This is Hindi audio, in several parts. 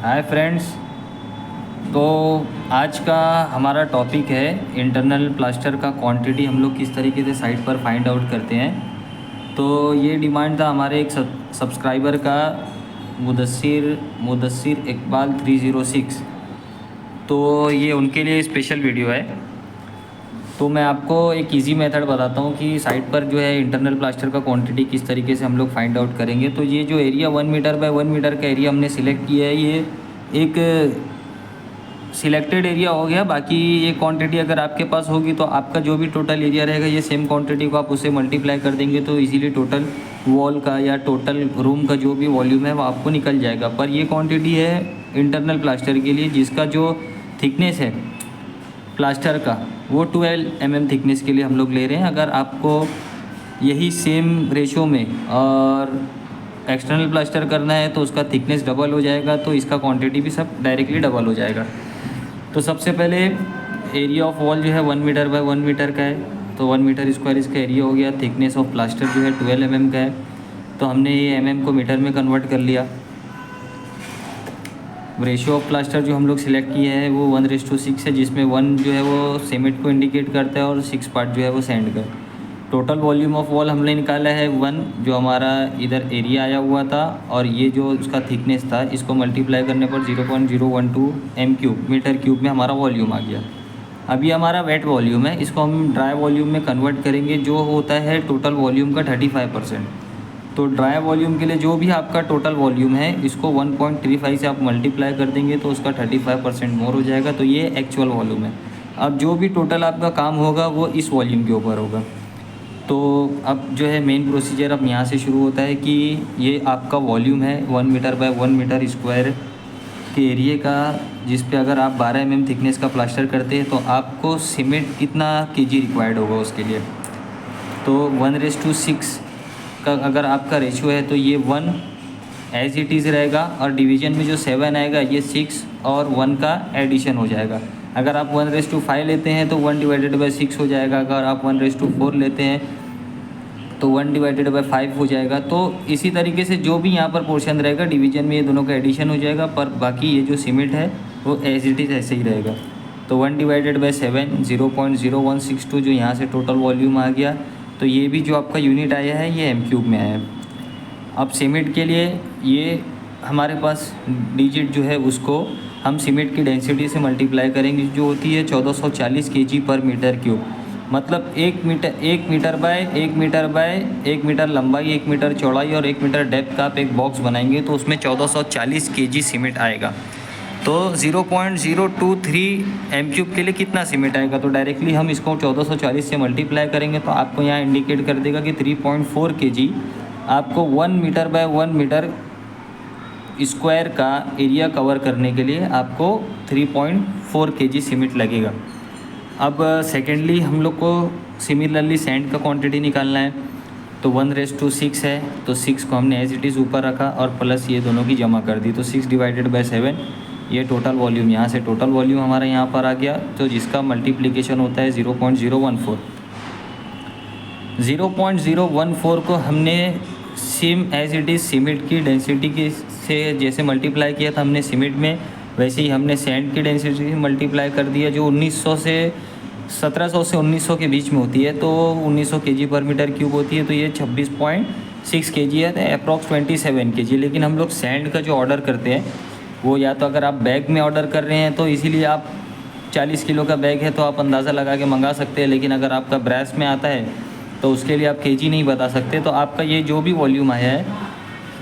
Hi friends. तो आज का हमारा टॉपिक है इंटरनल प्लास्टर का क्वांटिटी हम लोग किस तरीके से साइट पर फाइंड आउट करते हैं। तो ये डिमांड था हमारे एक सब्सक्राइबर का, मुदस्सिर इकबाल 306। तो ये उनके लिए स्पेशल वीडियो है। तो मैं आपको एक इजी मेथड बताता हूँ कि साइट पर जो है इंटरनल प्लास्टर का क्वांटिटी किस तरीके से हम लोग फाइंड आउट करेंगे। तो ये जो एरिया 1 मीटर बाय 1 मीटर का एरिया हमने सिलेक्ट किया है, ये एक सिलेक्टेड एरिया हो गया। बाकी ये क्वांटिटी अगर आपके पास होगी तो आपका जो भी टोटल एरिया रहेगा, ये सेम क्वांटिटी को आप उससे मल्टीप्लाई कर देंगे तो इजीली टोटल वॉल का या टोटल रूम का जो भी वॉल्यूम है वो आपको निकल जाएगा। पर ये क्वांटिटी है इंटरनल प्लास्टर के लिए, जिसका जो थिकनेस है प्लास्टर का वो 12 mm थिकनेस के लिए हम लोग ले रहे हैं। अगर आपको यही सेम रेशो में और एक्सटर्नल प्लास्टर करना है तो उसका थिकनेस डबल हो जाएगा, तो इसका क्वांटिटी भी सब डायरेक्टली डबल हो जाएगा। तो सबसे पहले एरिया ऑफ वॉल जो है 1 मीटर बाय 1 मीटर का है, तो 1 मीटर स्क्वायर इसका एरिया हो गया। थिकनेस ऑफ प्लास्टर जो है 12 mm का है, तो हमने ये mm को मीटर में कन्वर्ट कर लिया। रेशियो ऑफ प्लास्टर जो हम लोग सिलेक्ट किए हैं वो 1:6 है, जिसमें 1 जो है वो सीमेंट को इंडिकेट करता है और 6 पार्ट जो है वो सैंड का। टोटल वॉल्यूम ऑफ वॉल हमने निकाला है 1, जो हमारा इधर एरिया आया हुआ था, और ये जो उसका थिकनेस था इसको मल्टीप्लाई करने पर 0.012 m³ मीटर क्यूब में हमारा वॉल्यूम आ गया। अभी हमारा वेट वॉल्यूम है, इसको हम ड्राई वॉल्यूम में कन्वर्ट करेंगे, जो होता है टोटल वॉल्यूम का 35%। तो ड्राई वॉल्यूम के लिए जो भी आपका टोटल वॉल्यूम है इसको 1.35 से आप मल्टीप्लाई कर देंगे तो उसका 35% मोर हो जाएगा। तो ये एक्चुअल वॉल्यूम है। अब जो भी टोटल आपका काम होगा वो इस वॉल्यूम के ऊपर होगा। तो अब जो है मेन प्रोसीजर अब यहाँ से शुरू होता है कि ये आपका वॉल्यूम है 1 मीटर बाय 1 मीटर स्क्वायर के एरिया का, जिस पे अगर आप 12 mm थिकनेस का प्लास्टर करते हैं तो आपको सीमेंट कितना kg रिक्वायर्ड होगा उसके लिए। तो 1:6 का अगर आपका रेशियो है तो ये 1 एज इट इज़ रहेगा, और डिवीजन में जो 7 आएगा ये 6 और 1 का एडिशन हो जाएगा। अगर आप 1:5 लेते हैं तो 1/6 हो जाएगा। अगर आप 1:4 लेते हैं तो 1/5 हो जाएगा। तो इसी तरीके से जो भी यहाँ पर पोर्शन रहेगा डिवीजन में ये दोनों का एडिशन हो जाएगा, पर बाकी ये जो सीमेंट है वो एज इट इज़ ऐसे ही रहेगा। तो 1/7 0.0162 जो यहाँ से टोटल वॉल्यूम आ गया। तो ये भी जो आपका यूनिट आया है ये m³ में आया है। अब सीमेंट के लिए ये हमारे पास डिजिट जो है उसको हम सीमेंट की डेंसिटी से मल्टीप्लाई करेंगे, जो होती है 1440 kg पर मीटर क्यूब। मतलब 1 मीटर बाय 1 मीटर लंबाई, 1 मीटर चौड़ाई और 1 मीटर डेप्थ का आप एक बॉक्स बनाएंगे तो उसमें 1440 kg सीमेंट आएगा। तो 0.023 m³ के लिए कितना सीमेंट आएगा, तो डायरेक्टली हम इसको 1440 से मल्टीप्लाई करेंगे तो आपको यहाँ इंडिकेट कर देगा कि 3.4 kg आपको 1 मीटर बाय 1 मीटर स्क्वायर का एरिया कवर करने के लिए आपको 3.4 kg सीमेंट लगेगा। अब सेकेंडली हम लोग को सिमिलरली सैंड का क्वांटिटी निकालना है। तो 1:6 है, तो 6 को हमने एज इट इज़ ऊपर रखा और प्लस ये दोनों की जमा कर दी, तो 6/7 ये टोटल वॉल्यूम, यहाँ से टोटल वॉल्यूम हमारा यहाँ पर आ गया, तो जिसका मल्टीप्लिकेशन होता है 0.014। 0.014 को हमने same as it is cement की डेंसिटी के से जैसे मल्टीप्लाई किया था हमने सीमेंट में, वैसे ही हमने सैंड की डेंसिटी से मल्टीप्लाई कर दिया, जो 1700 से 1900 के बीच में होती है। तो 1900 kg पर मीटर क्यूब होती है, तो ये 26.6 kg है, तो अप्रॉक्स 27 kg। लेकिन हम लोग सैंड का जो ऑर्डर करते हैं वो या तो अगर आप बैग में ऑर्डर कर रहे हैं तो इसीलिए आप 40 किलो का बैग है तो आप अंदाज़ा लगा के मंगा सकते हैं। लेकिन अगर आपका ब्रैस में आता है तो उसके लिए आप kg नहीं बता सकते। तो आपका ये जो भी वॉल्यूम आया है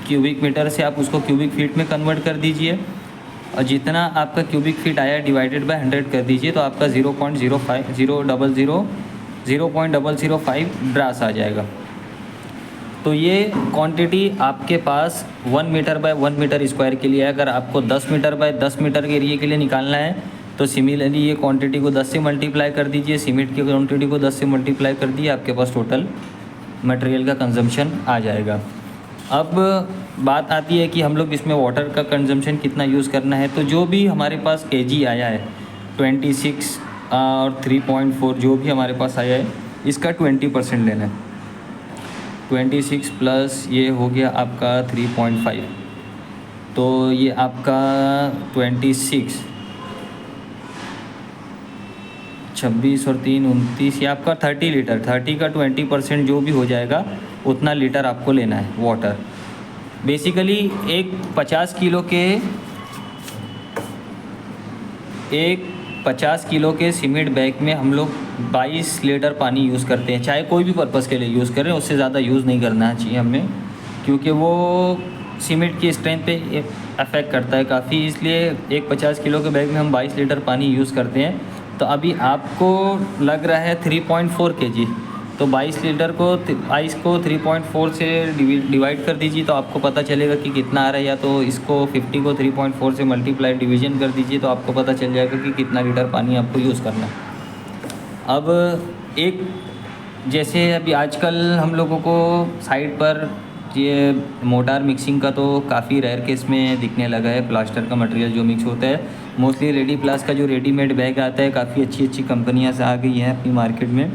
क्यूबिक मीटर से आप उसको क्यूबिक फीट में कन्वर्ट कर दीजिए, और जितना आपका क्यूबिक फीट आया डिवाइडेड बाय 100 कर दीजिए, तो आपका 0.005 ब्रास आ जाएगा। तो ये क्वांटिटी आपके पास 1 मीटर बाय 1 मीटर स्क्वायर के लिए है। अगर आपको 10 मीटर बाय 10 मीटर के एरिया के लिए निकालना है तो सिमिलरली ये क्वांटिटी को 10 से मल्टीप्लाई कर दीजिए, सीमेंट की क्वांटिटी को 10 से मल्टीप्लाई कर दिए, आपके पास टोटल मटेरियल का कंजम्पशन आ जाएगा। अब बात आती है कि हम लोग इसमें वाटर का कंजम्पशन कितना यूज़ करना है। तो जो भी हमारे पास kg आया है 26 और 3.4 जो भी हमारे पास आया है इसका 20% लेना है। 26 प्लस ये हो गया आपका 3.5, तो ये आपका 26 और 3 29, ये आपका 30 लीटर, 30 का 20% जो भी हो जाएगा उतना लीटर आपको लेना है वाटर। बेसिकली एक 50 किलो के सीमेंट बैग में हम लोग 22 लीटर पानी यूज़ करते हैं, चाहे कोई भी पर्पज़ के लिए यूज़ करें, उससे ज़्यादा यूज़ नहीं करना चाहिए हमें, क्योंकि वो सीमेंट की स्ट्रेंथ पे अफेक्ट करता है काफ़ी। इसलिए एक 50 किलो के बैग में हम 22 लीटर पानी यूज़ करते हैं। तो अभी आपको लग रहा है 3.4 kg, तो 22 लीटर को 3.4 से डिवाइड कर दीजिए तो आपको पता चलेगा कि कितना आ रहा है, या तो इसको 50 को 3.4 से मल्टीप्लाई डिवीज़न कर दीजिए तो आपको पता चल जाएगा कि कितना लीटर पानी आपको यूज़ करना है। अब एक जैसे अभी आजकल हम लोगों को साइड पर ये मोटार मिक्सिंग का तो काफ़ी रेयर केस में दिखने लगा है, प्लास्टर का मटेरियल जो मिक्स होता है। मोस्टली रेडी प्लास का जो रेडीमेड बैग आता है, काफ़ी अच्छी अच्छी कंपनियां से आ गई हैं अपनी मार्केट में।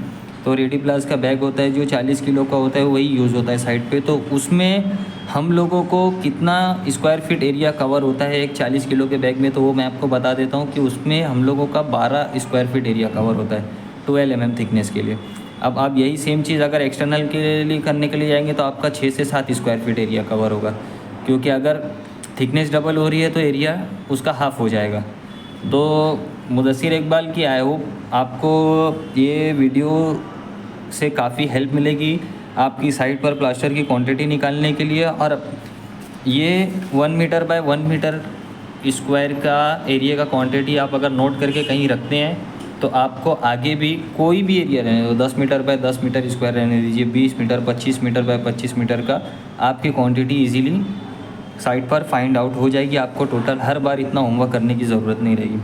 तो रेडी प्लास का बैग होता है जो 40 किलो का होता है, वही यूज़ होता है साइड पे। तो उसमें हम लोगों को कितना स्क्वायर फीट एरिया कवर होता है एक 40 किलो के बैग में, तो वो मैं आपको बता देता हूँ कि उसमें हम लोगों का 12 स्क्वायर फीट एरिया कवर होता है 12 mm थिकनेस के लिए। अब आप यही सेम चीज़ अगर एक्सटर्नल के लिए करने के लिए जाएंगे तो आपका 6 से 7 स्क्वायर फीट एरिया कवर होगा, क्योंकि अगर थिकनेस डबल हो रही है तो एरिया उसका हाफ़ हो जाएगा। तो मुदस्सिर इकबाल की आई होप आपको ये वीडियो से काफ़ी हेल्प मिलेगी आपकी साइट पर प्लास्टर की क्वांटिटी निकालने के लिए। और ये 1 मीटर बाय 1 मीटर स्क्वायर का एरिया का क्वांटिटी आप अगर नोट करके कहीं रखते हैं तो आपको आगे भी कोई भी एरिया रहने दो, 10 मीटर बाय 10 मीटर स्क्वायर रहने दीजिए, 20 मीटर 25 मीटर बाय 25 मीटर का, आपकी क्वांटिटी इजीली साइट पर फाइंड आउट हो जाएगी। आपको टोटल हर बार इतना होमवर्क करने की ज़रूरत नहीं रहेगी।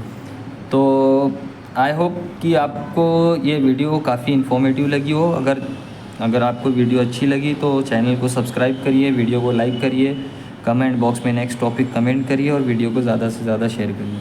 तो आई होप कि आपको ये वीडियो काफ़ी इन्फॉर्मेटिव लगी हो। अगर आपको वीडियो अच्छी लगी तो चैनल को सब्सक्राइब करिए, वीडियो को लाइक करिए, कमेंट बॉक्स में नेक्स्ट टॉपिक कमेंट करिए और वीडियो को ज़्यादा से ज़्यादा शेयर करिए।